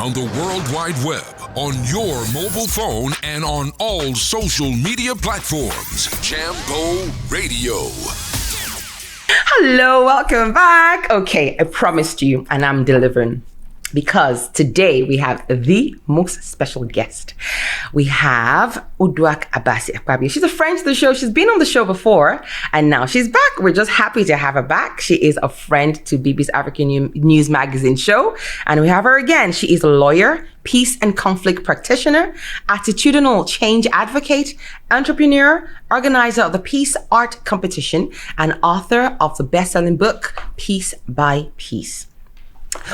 on the World Wide Web, on your mobile phone, and on all social media platforms. Jambo Radio. Hello, welcome back. Okay, I promised you, and I'm delivering. Because today we have the most special guest. We have Uduak-Abasi Akpabio. She's a friend to the show. She's been on the show before, and now she's back. We're just happy to have her back. She is a friend to BB's African News Magazine show, and we have her again. She is a lawyer, peace and conflict practitioner, attitudinal change advocate, entrepreneur, organizer of the Peace Art Competition, and author of the best-selling book, Piece by Piece.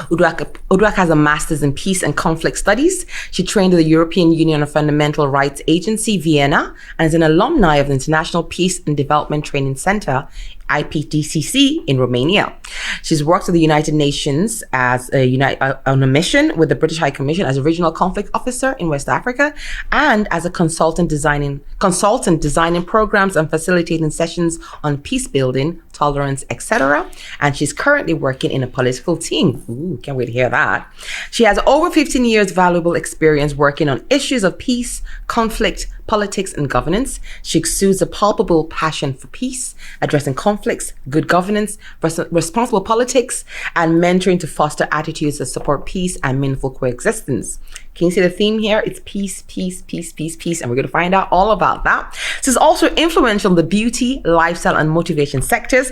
Uduak has a master's in peace and conflict studies. She trained at the European Union of Fundamental Rights Agency, Vienna, and is an alumni of the International Peace and Development Training Center, IPDCC, in Romania. She's worked at the United Nations as on a mission with the British High Commission as a regional conflict officer in West Africa, and as a consultant designing programs and facilitating sessions on peace building, tolerance, etc. And she's currently working in a political team. Ooh, can't wait to hear that. She has over 15 years valuable experience working on issues of peace, conflict, politics, and governance. She exudes a palpable passion for peace, addressing conflicts, good governance, responsible politics, and mentoring to foster attitudes that support peace and meaningful coexistence. Can you see the theme here? It's peace, peace, peace, peace, peace. And we're going to find out all about that. She's also influential in the beauty, lifestyle, and motivation sectors.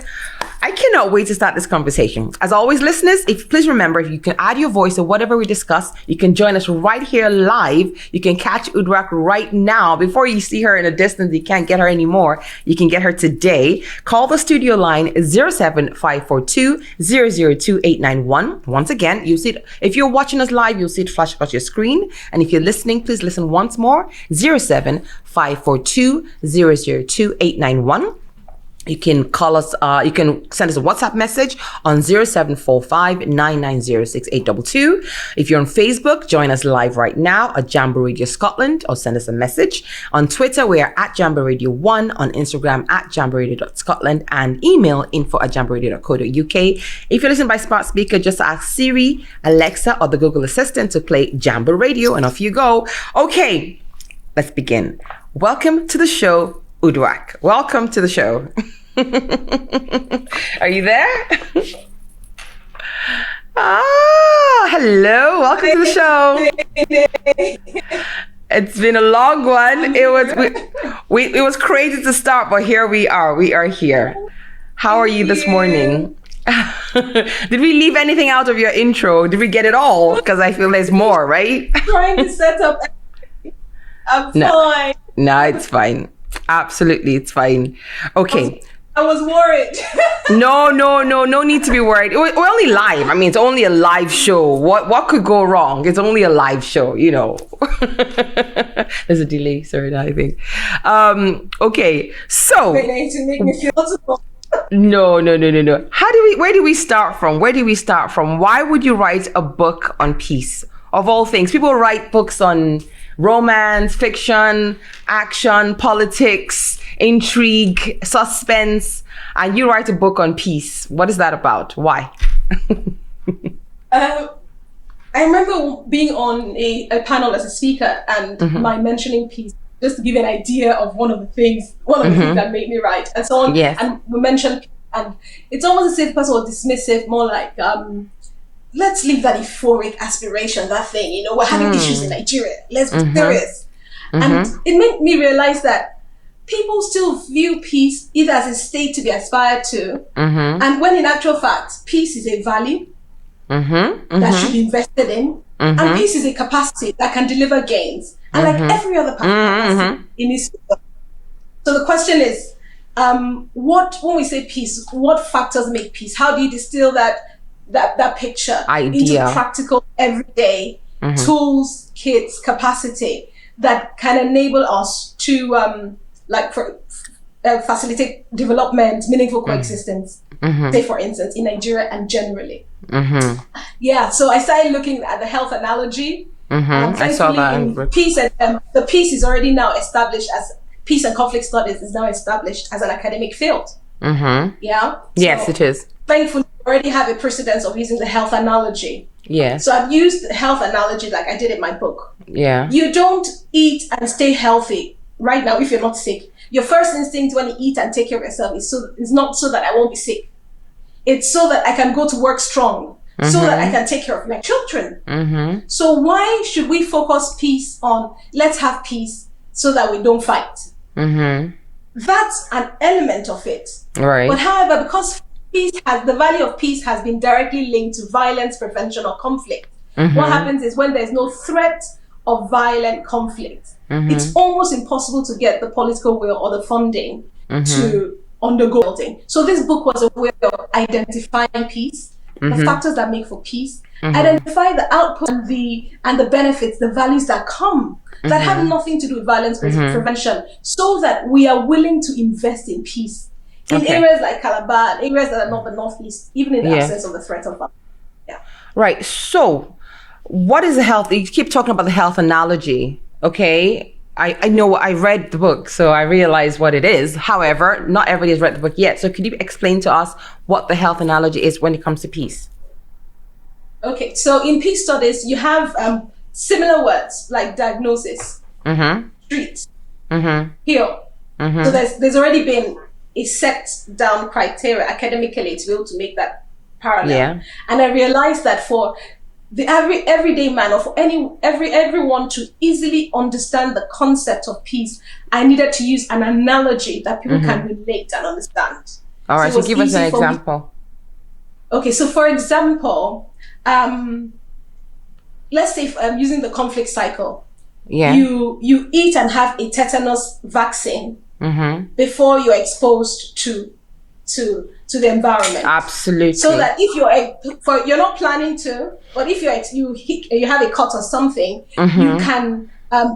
I cannot wait to start this conversation. As always, listeners, please remember, if you can add your voice to whatever we discuss, you can join us right here live. You can catch Uduak right now. Before you see her in a distance, you can't get her anymore. You can get her today. Call the studio line 07542 002 891. Once again, you see it. If you're watching us live, you'll see it flash across your screen. And if you're listening, please listen once more. 07542 002 891. You can call us, you can send us a WhatsApp message on 0745 990 6822. If you're on Facebook, join us live right now at Jambo Radio Scotland, or send us a message. On Twitter, we are at Jambo Radio 1, on Instagram at jamboradio.scotland, and email info@jamboradio.co.uk. If you're listening by smart speaker, just ask Siri, Alexa, or the Google Assistant to play Jambo Radio, and off you go. Okay, let's begin. Welcome to the show, Uduak. Welcome to the show. Are you there? Hello. Welcome to the show. It's been a long one. It was crazy to start, but here we are. We are here. How are you this morning? Did we leave anything out of your intro? Did we get it all? Because I feel there's more, right? Trying to set up. I'm fine. No, it's fine. Absolutely, it's fine. Okay. I was worried. No need to be worried. We're only live. I mean, it's only a live show. What could go wrong? It's only a live show, you know. There's a delay, sorry, I think. Okay, so. To make me feel small. No. Where do we start from? Why would you write a book on peace? Of all things, people write books on romance, fiction, action, politics, intrigue, suspense, and you write a book on peace. What is that about? Why? I remember being on a panel as a speaker, and my mentioning peace, just to give you an idea of one of the things that made me write, and so on. Yes. And we mentioned, and it's almost as if the person was dismissive, more like, let's leave that euphoric aspiration, that thing, you know, we're having issues in Nigeria. Let's be serious. And it made me realize that people still view peace either as a state to be aspired to, and when in actual fact, peace is a value that should be invested in, and peace is a capacity that can deliver gains. And like every other capacity, it needs to go. So the question is, when we say peace, what factors make peace? How do you distill that picture into practical, everyday tools, kits, capacity that can enable us to facilitate development, meaningful coexistence, say for instance, in Nigeria and generally. Yeah, so I started looking at the health analogy. I saw that. Peace and the peace is already now established as peace and conflict studies is now established as an academic field. Yeah. So, yes, it is. Thankfully, already have a precedence of using the health analogy. Yeah. So I've used the health analogy like I did in my book. Yeah. You don't eat and stay healthy right now if you're not sick. Your first instinct when you eat and take care of yourself is not so that I won't be sick. It's so that I can go to work strong, so that I can take care of my children. So why should we focus peace on let's have peace so that we don't fight? That's an element of it. Right. But however, because the value of peace has been directly linked to violence prevention or conflict, what happens is when there's no threat of violent conflict, it's almost impossible to get the political will or the funding to undergo building. So this book was a way of identifying peace, the factors that make for peace, identify the output and the benefits, the values that come that have nothing to do with violence prevention, so that we are willing to invest in peace in areas like Calabar, areas that are not the Northeast, even in the absence of the threat of violence. Yeah. Right. So what is the health? You keep talking about the health analogy. Okay. I know I read the book, so I realize what it is. However, not everybody has read the book yet. So could you explain to us what the health analogy is when it comes to peace? Okay. So in peace studies, you have similar words like diagnosis, treat, heal. So there's already been a set down criteria academically to be able to make that parallel. Yeah. And I realized that for the everyday man, or for everyone to easily understand the concept of peace, I needed to use an analogy that people can relate and understand. All right, so give us an example. Okay, so for example, let's say using the conflict cycle. Yeah. You eat and have a tetanus vaccine before you're exposed to the environment. Absolutely. So that if you're not planning to, but if you have a cut or something, you can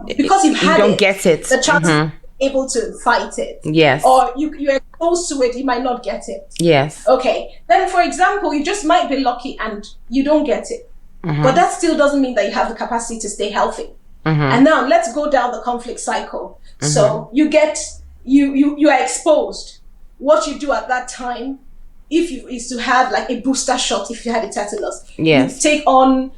because you've had don't get it. The chance able to fight it. Yes. Or you're exposed to it, you might not get it. Yes. Okay. Then, for example, you just might be lucky and you don't get it, but that still doesn't mean that you have the capacity to stay healthy. And now let's go down the conflict cycle. So you are exposed. What you do at that time, is to have like a booster shot if you had a tetanus. Yes. You take on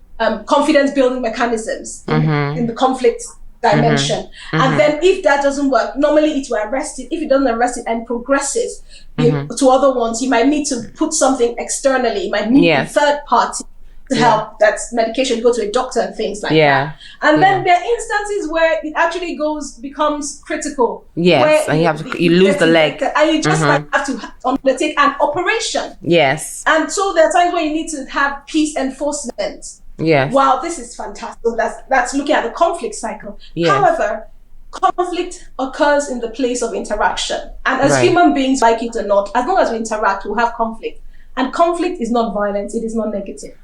confidence building mechanisms in the conflict dimension. And then if that doesn't work, normally it will arrest it. If it doesn't arrest it and progresses to other ones, you might need to put something externally. You might need a third party to help. That's medication, go to a doctor and things like that. And then there are instances where it actually becomes critical. Yes, and you lose the leg. And you just might have to undertake an operation. Yes. And so there are times where you need to have peace enforcement. Yes. Wow, this is fantastic. That's looking at the conflict cycle. Yes. However, conflict occurs in the place of interaction. And as human beings, like it or not, as long as we interact, we'll have conflict. And conflict is not violence, it is not negative.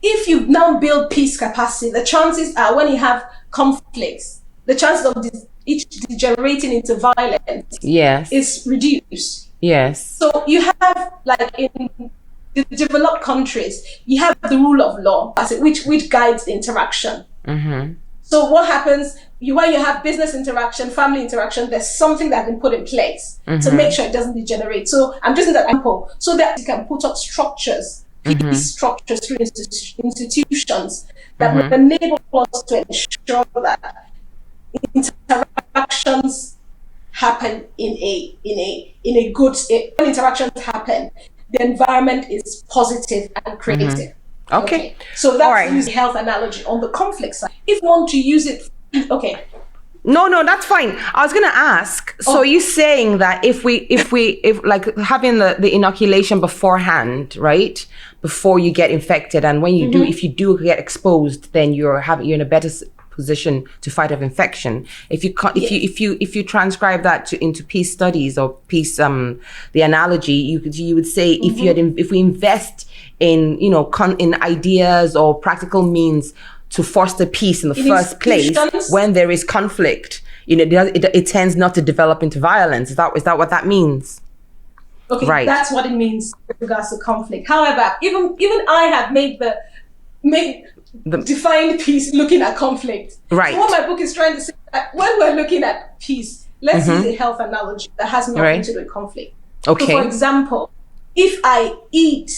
If you now build peace capacity, the chances are when you have conflicts, the chances of each degenerating into violence is reduced. Yes. So you have, like in the developed countries, you have the rule of law, which guides the interaction. So what happens, when you have business interaction, family interaction, there's something that's been put in place to make sure it doesn't degenerate. So I'm just in that example, so that you can put up structures, peace structures through institutions that will enable us to ensure that interactions happen in a good state. When interactions happen, the environment is positive and creative. Okay. So that's the health analogy on the conflict side. If you want to use it, No, that's fine. I was gonna ask. So you're saying that if like having the inoculation beforehand, right, before you get infected, and when you do, if you do get exposed, then you're in a better position to fight off infection. If you transcribe that into peace studies or peace, the analogy, you would say if we invest in in ideas or practical means to foster peace in the first place, when there is conflict, it tends not to develop into violence. Is that what that means? Okay, right. That's what it means with regards to conflict. However, even I have defined peace looking at conflict. Right. So what my book is trying to say, that when we're looking at peace, let's use a health analogy that has nothing to do with conflict. Okay. So for example, if I eat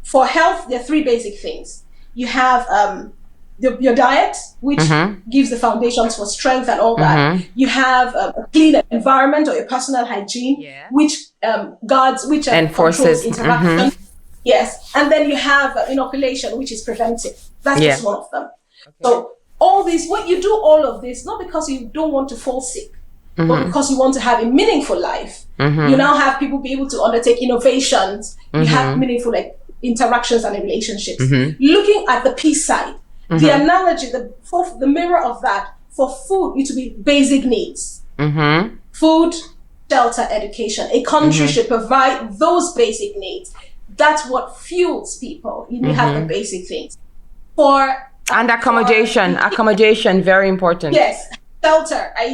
for health, there are three basic things. You have your diet, which gives the foundations for strength and all that. You have a clean environment or your personal hygiene, which guards, which enforces controls interaction. Yes, and then you have inoculation, which is preventive. That's just one of them. Okay. So all this, what you do all of this, not because you don't want to fall sick, but because you want to have a meaningful life. You now have people be able to undertake innovations. You have meaningful interactions and relationships. Looking at the peace side, the analogy, the mirror of that, for food, it to be basic needs. Food, shelter, education. A country should provide those basic needs. That's what fuels people. You have the basic things. And accommodation, very important. Yes, shelter. I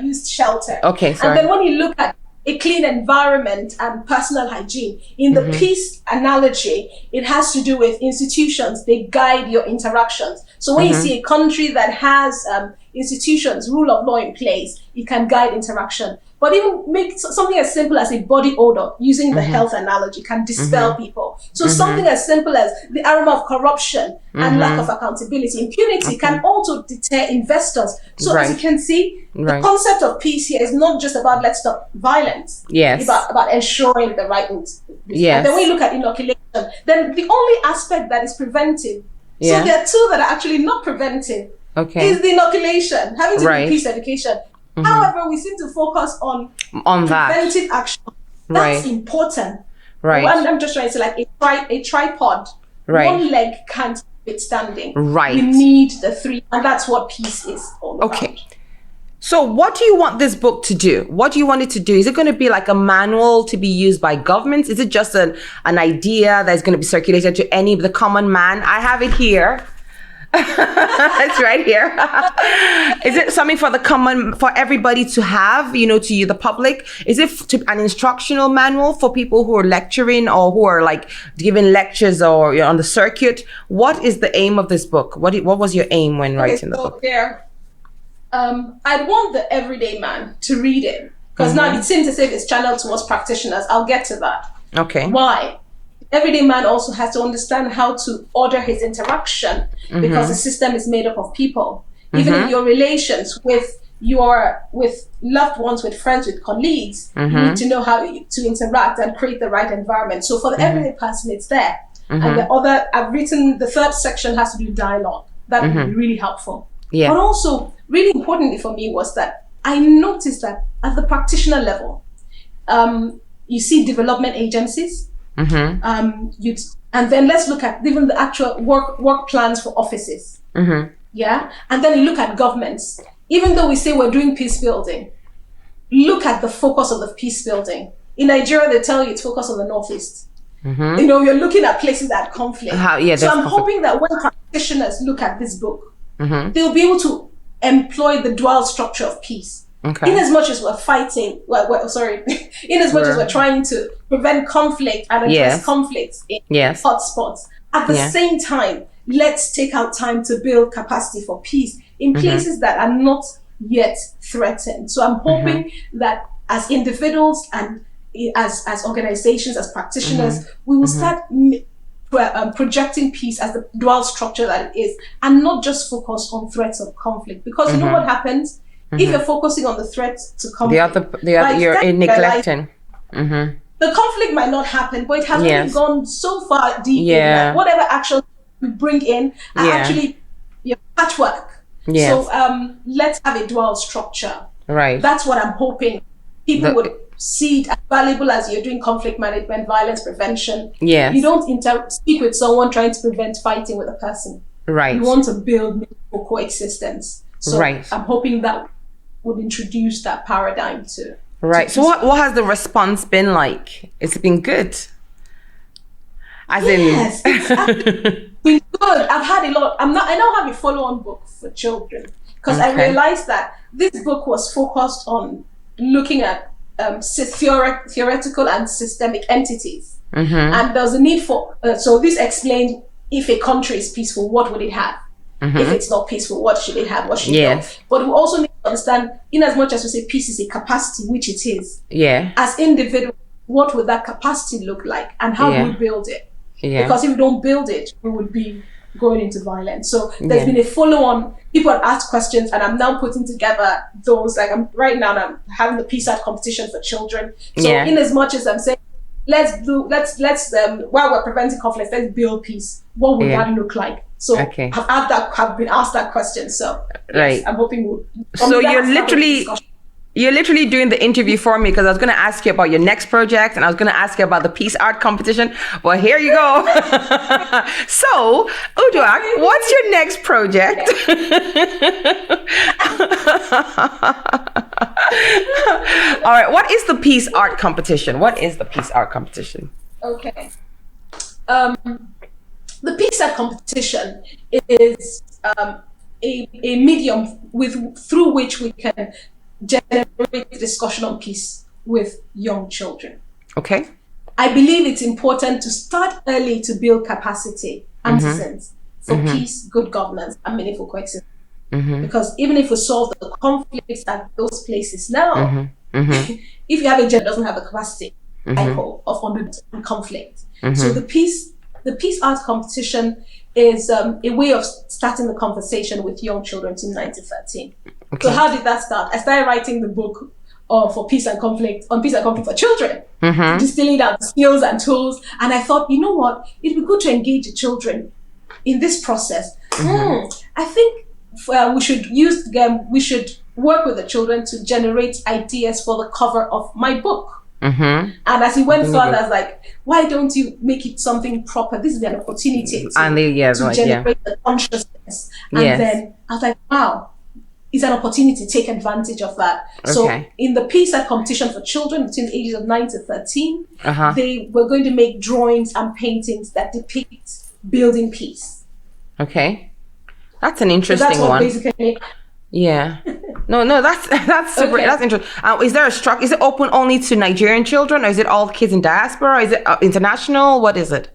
used shelter. Okay, sorry. And then when you look at a clean environment and personal hygiene, in the peace analogy, it has to do with institutions. They guide your interactions. So when you see a country that has institutions, rule of law in place, it can guide interaction. But even make something as simple as a body odor, using the health analogy, can dispel people. So something as simple as the aroma of corruption and lack of accountability, impunity can also deter investors. So as you can see, the concept of peace here is not just about let's stop violence. It's about ensuring the right things. And then when you look at inoculation, then the only aspect that is preventive, so there are two that are actually not preventive, is the inoculation, having to do peace education. However, we seem to focus on preventive action. That's important. I'm just trying to say, like a tripod. One leg can't be standing. We need the three, and that's what peace is all about. So what do you want this book to do? What do you want it to do? Is it going to be like a manual to be used by governments? Is it just an idea that's going to be circulated to the common man? I have it here. It's right here. Is it something for everybody to have, to you, the public? Is it an instructional manual for people who are lecturing or who are like giving lectures or on the circuit? What is the aim of this book? What was your aim when writing the book? I'd want the everyday man to read it, because now it seems to say it's channeled towards practitioners. I'll get to that. Okay. Why? Everyday man also has to understand how to order his interaction, because the system is made up of people. Even in your relations with loved ones, with friends, with colleagues, you need to know how to interact and create the right environment. So for the everyday person, it's there. And the third section has to do dialogue. That would be really helpful. But also, really importantly for me was that I noticed that at the practitioner level, you see development agencies. And then let's look at even the actual work plans for offices. And then you look at governments. Even though we say we're doing peace building, look at the focus of the peace building. In Nigeria, they tell you it's focused on the Northeast. You're looking at places that conflict. So I'm hoping that when practitioners look at this book, they'll be able to employ the dual structure of peace. In as much as we're fighting, in as much as we're trying to prevent conflict and address conflicts in hotspots, at the same time, let's take out time to build capacity for peace in places that are not yet threatened. So I'm hoping that as individuals and as organizations, as practitioners, we will start projecting peace as the dual structure that it is, and not just focus on threats of conflict. Because you know what happens? If you're focusing on the threat to conflict, you're neglecting. The conflict might not happen, but it has already gone so far deep in that whatever action we bring in are actually patchwork. So let's have a dual structure. That's what I'm hoping people would see it as valuable as you're doing conflict management, violence prevention. You don't speak with someone trying to prevent fighting with a person. You want to build meaningful coexistence. So I'm hoping that would introduce that paradigm to so what has the response been like? It's been good, it's been good. I've had a lot. I now have a follow-on book for children, because I realized that this book was focused on looking at theoretical and systemic entities, and there's a need for so this explained, if a country is peaceful, what would it have? If it's not peaceful, what should it have? What should it have? But we also need to understand, in as much as we say peace is a capacity, which it is, as individuals, what would that capacity look like, and how do we build it? Because if we don't build it, we would be going into violence. So there's been a follow-on. People have asked questions, and I'm now putting together those. Like I'm having the peace art competition for children. So in as much as I'm saying, let's while we're preventing conflict, let's build peace. What would that look like? So I've been asked that question. So I'm hoping so you're literally doing the interview for me, because I was going to ask you about your next project, and I was going to ask you about the peace art competition. Well, here you go. So, Uduak, what's your next project? All right. What is the peace art competition? Okay. The peace art competition is a medium through which we can generate discussion on peace with young children. Okay. I believe it's important to start early to build capacity and sense for peace, good governance, and meaningful coexistence. Because even if we solve the conflicts at those places now, if you have a gender that doesn't have the capacity of understanding conflict. So the peace art competition is a way of starting the conversation with young children to 9 to 13. Okay. So how did that start? I started writing the book for peace and conflict for children, distilling down the skills and tools. And I thought, you know what? It'd be good to engage the children in this process. I think we should work with the children to generate ideas for the cover of my book. And as he went further, I was like, why don't you make it something proper? This is an opportunity to generate the consciousness. And then I was like, wow, it's an opportunity to take advantage of that. So in the peace art competition for children between the ages of 9 to 13, they were going to make drawings and paintings that depict building peace. Okay. That's an interesting one. Basically. Yeah. No, that's super. That's interesting. Is there a structure? Is it open only to Nigerian children, or is it all kids in diaspora? Or is it international? What is it?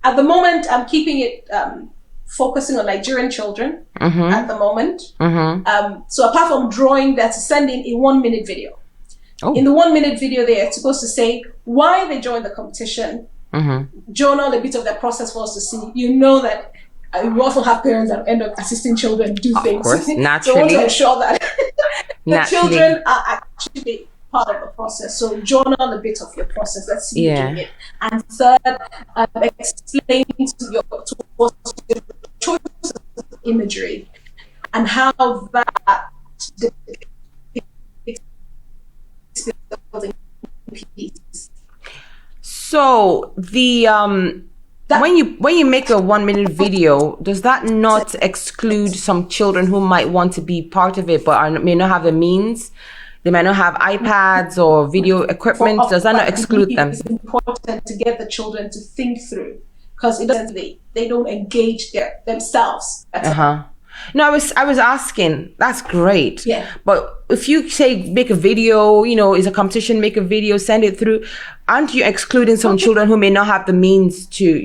At the moment, I'm keeping it focusing on Nigerian children at the moment. So apart from drawing, that's to send in a 1-minute video. In the 1-minute video, they are supposed to say why they joined the competition, journal a bit of their process for us to see. You know that we often have parents that end up assisting children do things. Of course, naturally. So I want to ensure that the children are actually part of the process. So journal a bit of your process. Let's see you doing it. And third, explain to your choices of imagery and how that depicts building peace. So the when you make a 1-minute video, does that not exclude some children who might want to be part of it but may not have the means? They might not have iPads or video equipment. Does that not exclude them? It's important to get the children to think through, because they don't engage themselves. No, I was asking. That's great. Yeah. But if you say make a video, is a competition, make a video, send it through, aren't you excluding some children who may not have the means to,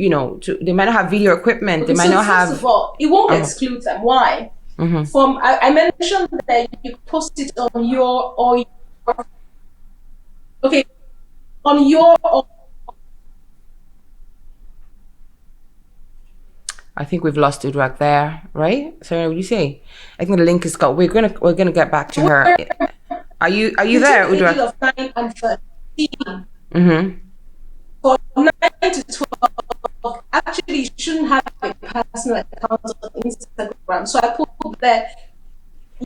they might not have video equipment. They might not have. First of all, it won't exclude them. Why? I mentioned that you post it on your I think we've lost Uduak there, right? Sorry, what do you say? I think the link is got. We're gonna get back to her. Are you there, Uduak? Of 9 and 13. For 9 to 12, actually, you shouldn't have a personal account on Instagram. So I put there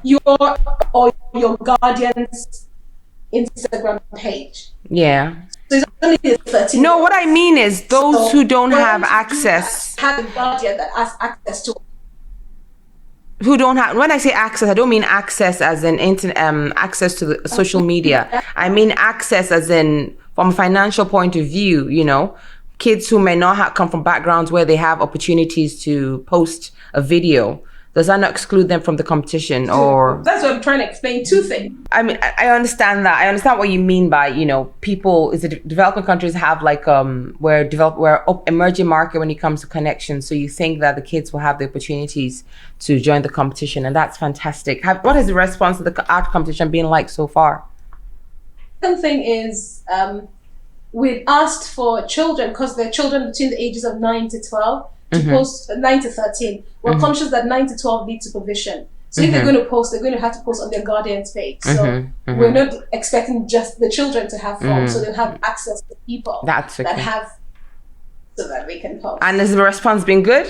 your guardian's Instagram page. Yeah. So it's only the 13. No, what I mean is those who don't have access. Have a guardian that has access to. Who don't have. When I say access, I don't mean access as in access to the social media. I mean access as in from a financial point of view. Kids who may not come from backgrounds where they have opportunities to post a video. Does that not exclude them from the competition? Or that's what I'm trying to explain. 2 things. I mean, I understand that. I understand what you mean by, people. Is the developing countries have like where emerging market when it comes to connections. So you think that the kids will have the opportunities to join the competition, and that's fantastic. What has the response to the art competition been like so far? second thing is we asked for children, because they're children between the ages of 9 to 12, to post 9 to 13. We're conscious that 9 to 12 need supervision. So if they're going to post, they're going to have to post on their guardian's page. So we're not expecting just the children to have phones, so they'll have access to people that have, so that we can post. And has the response been good?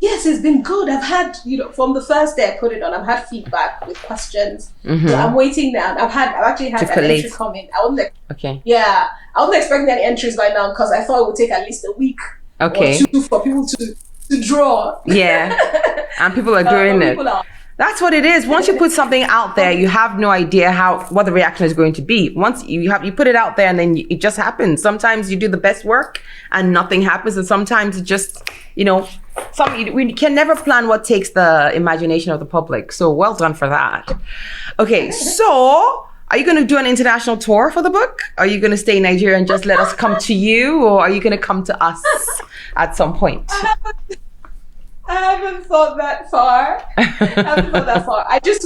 Yes, it's been good. I've had, from the first day I put it on, I've had feedback with questions. So I'm waiting now. I've actually had an entry coming. I wasn't expecting any entries by now, because I thought it would take at least a week or two for people to draw. Yeah. And people are doing it. That's what it is. Once you put something out there, you have no idea what the reaction is going to be. Once you put it out there, and then it just happens. Sometimes you do the best work and nothing happens, and sometimes it just, we can never plan what takes the imagination of the public. So well done for that. Okay, so are you going to do an international tour for the book? Are you going to stay in Nigeria and just let us come to you, or are you going to come to us at some point? I haven't thought that far. I just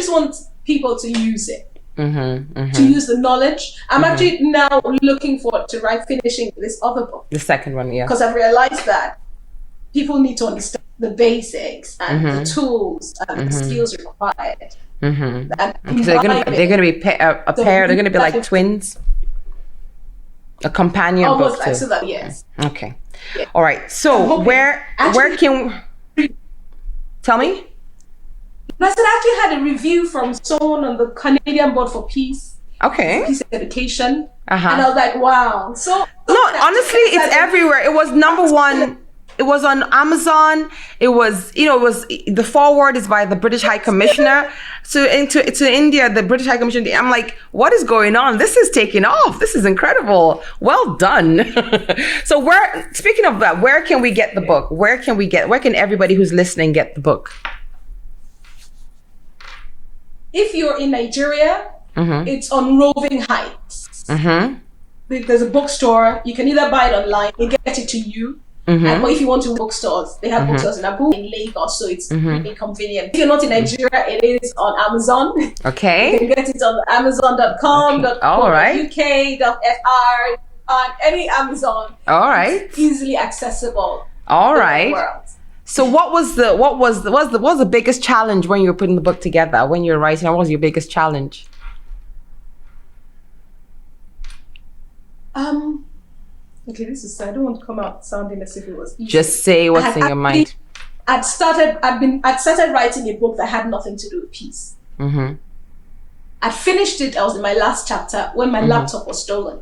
want people to use it. To use the knowledge. I'm actually now looking forward to finishing this other book. The second one, yeah. Because I've realized that people need to understand the basics and the tools and the skills required. So they're gonna be a pair. They're gonna be like twins. A companion almost book like too. so that, yes. Okay. Yeah. All right. So where can tell me? I said I actually had a review from someone on the Canadian Board for Peace. Okay. Peace Education. And I was like, wow. So no, honestly, it's everywhere. It was number one. It was on Amazon. It was, the foreword is by the British High Commissioner to India, the British High Commissioner. I'm like, what is going on? This is taking off. This is incredible. Well done. So speaking of that, where can we get the book? Where can everybody who's listening get the book? If you're in Nigeria, it's on Roving Heights. There's a bookstore. You can either buy it online, they get it to you. Or if you want to bookstores, they have bookstores in Abu in Lagos, so it's really convenient. If you're not in Nigeria, it is on Amazon. Okay. You can get it on Amazon.com, .co.uk.fr, on any Amazon. All right. It's easily accessible. All right. So what was the biggest challenge when you were putting the book together? When you were writing, what was your biggest challenge? Okay, I don't want to come out sounding as if it was easy. Just say what's in your mind. I'd started writing a book that had nothing to do with peace. I finished it. I was in my last chapter when my laptop was stolen.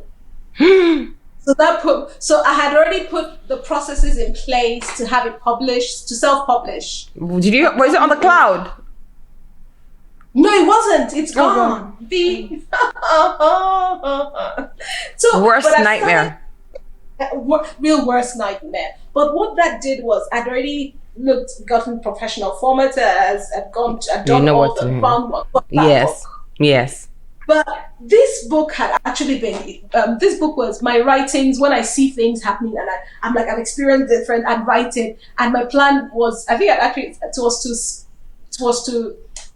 So I had already put the processes in place to have it published, to self-publish. Was it on the cloud? No, it wasn't. It's gone. Worst nightmare. Real worst nightmare. But what that did was I'd already gotten professional formatters. I'd done all the groundwork. Yes. But this book had actually been. This book was my writings when I see things happening, and I'm like, I've experienced different. I'd write it, and my plan was, I think,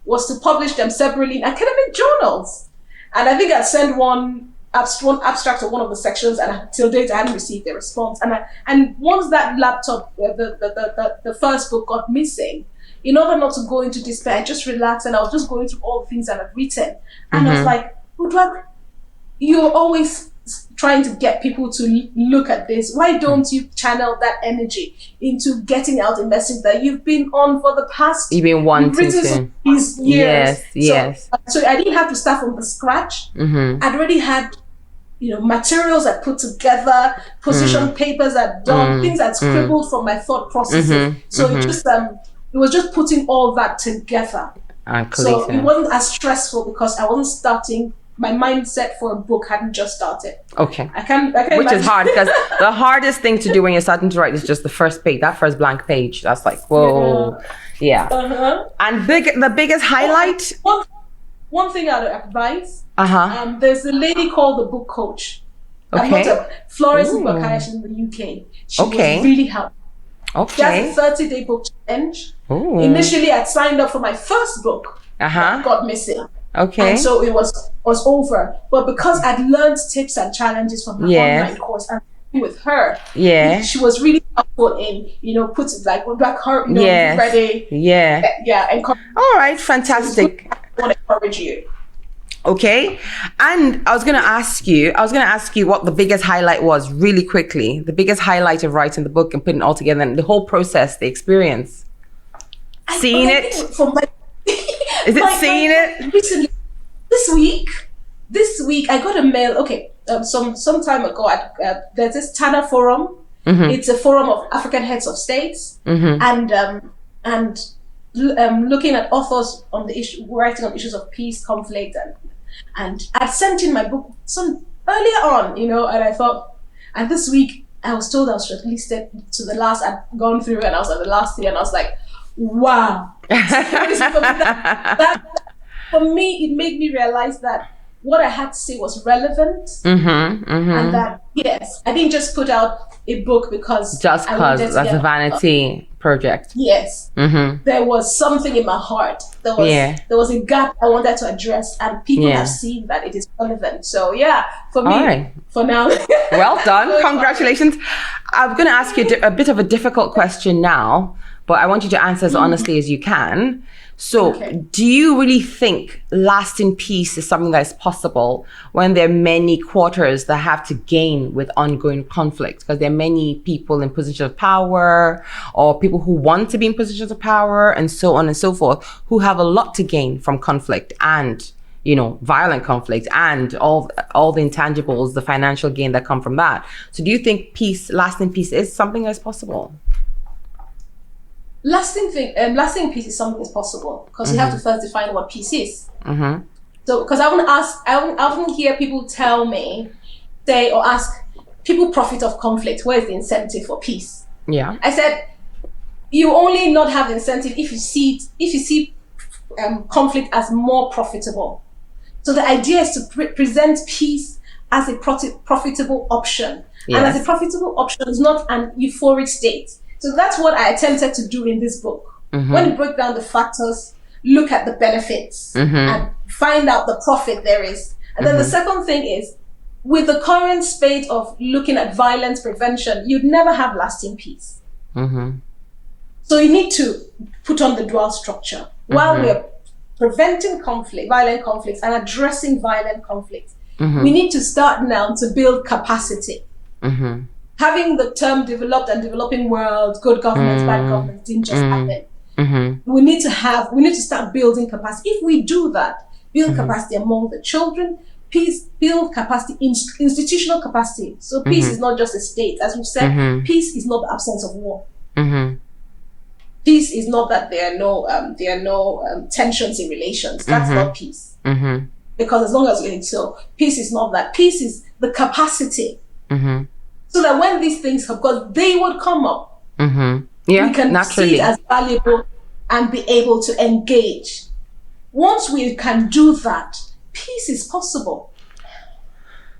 was to publish them separately in academic journals, and I think I'd send one abstract of one of the sections, and till date I hadn't received a response. And once that laptop, the first book got missing, in order not to go into despair, I just relaxed, and I was just going through all the things that I've written, and I was like, Uduak, you're always trying to get people to look at this. Why don't you channel that energy into getting out a message that you've been on for the past? You've been wanting to. These years. Yes. So I didn't have to start from the scratch. I'd already had, materials I put together, position papers I'd done, things I'd scribbled from my thought processes. So it was just putting all that together. So it wasn't as stressful because I wasn't starting. My mindset for a book hadn't just started. Okay. I can Which is hard, because the hardest thing to do when you're starting to write is just the first page, that first blank page. That's like, whoa. Yeah. And the biggest highlight? One thing I'd advise, there's a lady called the Book Coach. Okay. Florence Uduak in the UK. She was really helpful. Okay. She has a 30-day book challenge. Initially, I'd signed up for my first book that got missing. Okay. And so it was over. But because I'd learned tips and challenges from her online course and with her, she was really helpful in, put it like her, ready. And all right, fantastic. I want to encourage you. Okay. And I was going to ask you what the biggest highlight was really quickly. The biggest highlight of writing the book and putting it all together and the whole process, the experience. Seeing it? Is it seeing it? Recently, this week, I got a mail. Okay. Some time ago, there's this TANA forum. It's a forum of African heads of states. And looking at authors on the issue, writing on issues of peace, conflict, and I'd sent in my book some earlier on, and I thought, and this week I was told I was shortlisted to the last. I'd gone through and I was at the last year, and I was like, wow. that for me, it made me realize that what I had to say was relevant, and that yes, I didn't just put out a book because that's a vanity project. Yes, there was something in my heart. There was a gap I wanted to address, and people have seen that it is relevant. So for me, for now. Well done, congratulations. I'm going to ask you a bit of a difficult question now, but I want you to answer as honestly as you can. So do you really think lasting peace is something that is possible when there are many quarters that have to gain with ongoing conflict? Because there are many people in positions of power or people who want to be in positions of power and so on and so forth, who have a lot to gain from conflict and, violent conflict and all the intangibles, the financial gain that come from that. So do you think lasting peace is something that's possible? Lasting peace is something that's possible because you have to first define what peace is. So, because I often hear people tell me, say or ask, people profit off conflict. Where is the incentive for peace? Yeah, I said, you only not have the incentive if you see conflict as more profitable. So the idea is to present peace as a profitable option, and as a profitable option is not an euphoric state. So that's what I attempted to do in this book. When you break down the factors, look at the benefits and find out the profit there is. And then the second thing is, with the current spate of looking at violence prevention, you'd never have lasting peace. So you need to put on the dual structure. While we're preventing violent conflicts and addressing violent conflicts, we need to start now to build capacity. Having the term developed and developing world, good governance, bad governance didn't just happen. We need to start building capacity. If we do that, build capacity among the children, build capacity, institutional capacity. So peace is not just a state. As we said, peace is not the absence of war. Peace is not that there are no tensions in relations. That's not peace. Because as long as peace is not that. Peace is the capacity. So that when these things come, because they would come up, we can naturally see it as valuable and be able to engage. Once we can do that, peace is possible.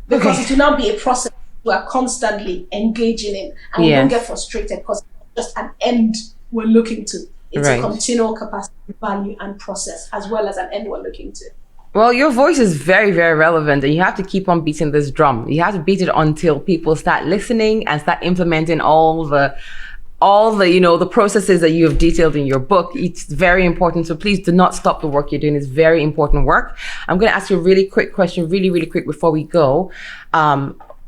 Because it will now be a process we are constantly engaging in, and we don't get frustrated because it's just an end we're looking to. It's a continual capacity, value, and process, as well as an end we're looking to. Well, your voice is very, very relevant, and you have to keep on beating this drum. You have to beat it until people start listening and start implementing all the the processes that you have detailed in your book. It's very important. So please do not stop the work you're doing. It's very important work. I'm going to ask you a really quick question, really, really quick before we go.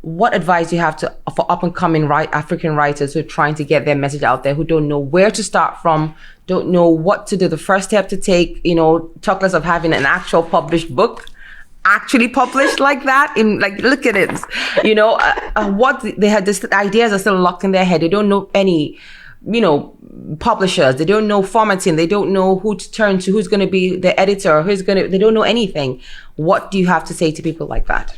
What advice do you have for up-and-coming African writers who are trying to get their message out there, who don't know where to start from, don't know what to do, the first step to take, talk less of having an actual published book, actually published like that, look at it, what they had, this ideas are still locked in their head. They don't know any, publishers. They don't know formatting. They don't know who to turn to, who's going to be the editor, they don't know anything. What do you have to say to people like that?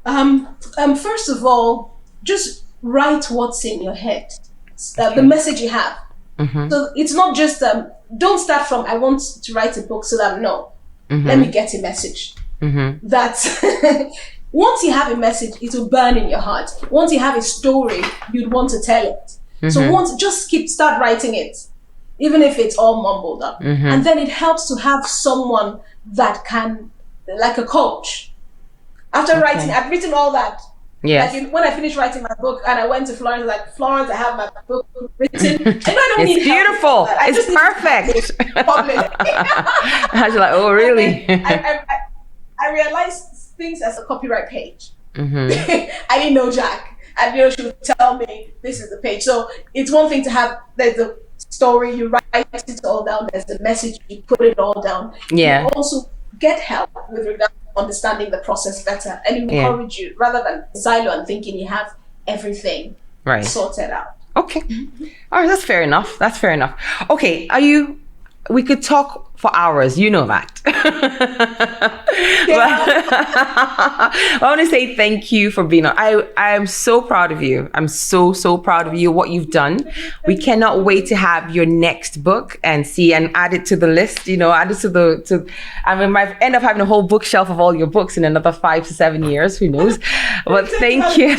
First of all, just write what's in your head, the message you have. So it's not just, don't start from, I want to write a book so that let me get a message. That once you have a message, it will burn in your heart. Once you have a story, you'd want to tell it. So just start writing it. even if it's all mumbled up. And then it helps to have someone that can, like a coach. After writing, I've written all that. Yes. Like when I finished writing my book and I went to Florence, like, Florence, I have my book written. I don't it's need help. beautiful. It's perfect. I was like, oh, really? I realized things as a copyright page. I didn't know Jack. And she would tell me, this is the page. So it's one thing to have, there's a story, you write it all down, there's a message, you put it all down. Yeah. You also get help with regard to understanding the process better, and encourage you rather than silo and thinking you have everything sorted out. Okay. All right, that's fair enough. Okay, we could talk for hours, you know that. I want to say thank you for being on. I am so proud of you. I'm so proud of you, what you've done. We cannot wait to have your next book and add it to the list, add it I might end up having a whole bookshelf of all your books in another 5 to 7 years, who knows? But thank you.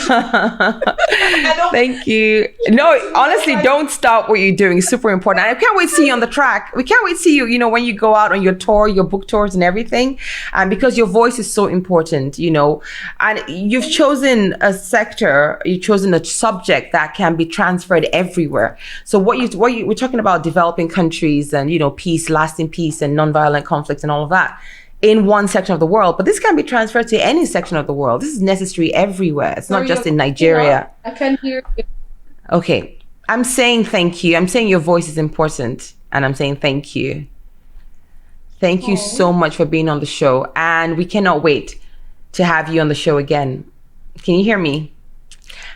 Thank you. No, honestly, don't stop what you're doing. It's super important. I can't wait to see you on the track. We can't wait to see you, when you go out on your tour, your book tours and everything. And because your voice is so important, and you've chosen a sector, you've chosen a subject that can be transferred everywhere. So we're talking about developing countries and, peace, lasting peace and nonviolent conflicts and all of that in one section of the world, but this can be transferred to any section of the world. This is necessary everywhere. It's not just in Nigeria. I can hear you. Okay. I'm saying thank you. I'm saying your voice is important, and I'm saying thank you. Thank you so much for being on the show, and we cannot wait to have you on the show again. Can you hear me?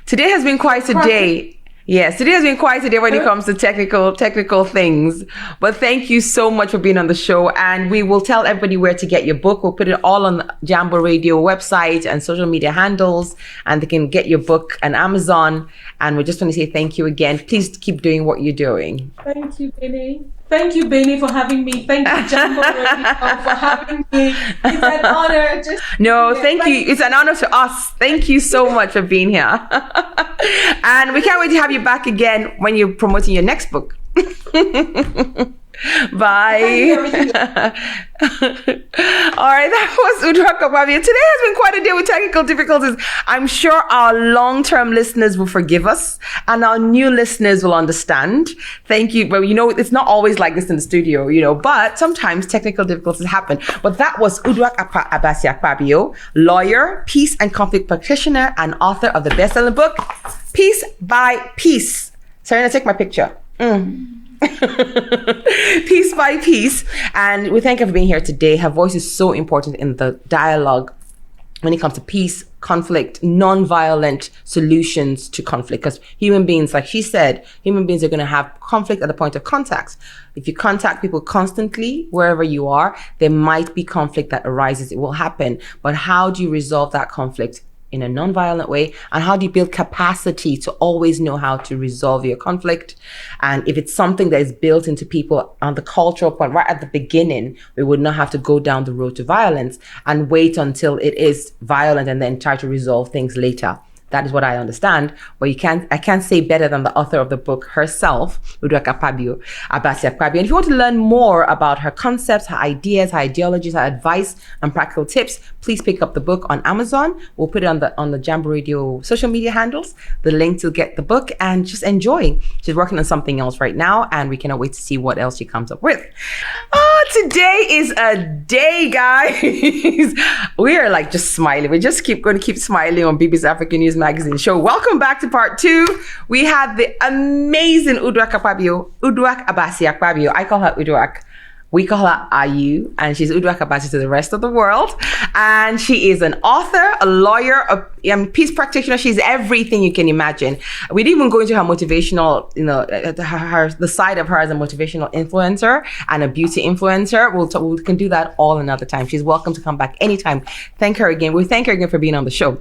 Today has been quite a day. Yes, today has been quite a day when it comes to technical things. But thank you so much for being on the show, and we will tell everybody where to get your book. We'll put it all on the Jambo Radio website and social media handles, and they can get your book on Amazon. And we just want to say thank you again. Please keep doing what you're doing. Thank you, Benny. Thank you, Benny, for having me. Thank you, Jambo Radio, for having me. It's an honor. Thank you. It's an honor to us. Thank you so much for being here. And we can't wait to have you back again when you're promoting your next book. Bye. All right, that was Uduak-Abasi. Today has been quite a day with technical difficulties. I'm sure our long-term listeners will forgive us, and our new listeners will understand. Thank you. Well, it's not always like this in the studio, but sometimes technical difficulties happen. But that was Uduak-Abasi Akpabio, lawyer, peace and conflict practitioner, and author of the best-selling book, Peace by Peace. Serena, take my picture. Piece by piece. And we thank her for being here today. Her voice is so important in the dialogue when it comes to peace, conflict, non-violent solutions to conflict. Because human beings, like she said, human beings are going to have conflict at the point of contact. If you contact people constantly, wherever you are, there might be conflict that arises. It will happen. But how do you resolve that conflict in a non-violent way? And how do you build capacity to always know how to resolve your conflict? And if it's something that is built into people on the cultural point, right at the beginning, we would not have to go down the road to violence and wait until it is violent and then try to resolve things later. That is what I understand. But I can't say better than the author of the book herself, Uduak-Abasi Akpabio. And if you want to learn more about her concepts, her ideas, her ideologies, her advice, and practical tips, please pick up the book on Amazon. We'll put it on the Jambo Radio social media handles, the link to get the book, and just enjoy. She's working on something else right now, and we cannot wait to see what else she comes up with. Today is a day, guys. We are like just smiling. We're just going to keep smiling on BBC African News Magazine show. Welcome back to part 2. We had the amazing Uduak-Abasi Akpabio. I call her Uduak. We call her Ayu, and she's Uduak-Abasi to the rest of the world. And she is an author, a lawyer, a peace practitioner. She's everything you can imagine. We didn't even go into her motivational, the side of her as a motivational influencer and a beauty influencer. We can do that all another time. She's welcome to come back anytime. Thank her again. We thank her again for being on the show.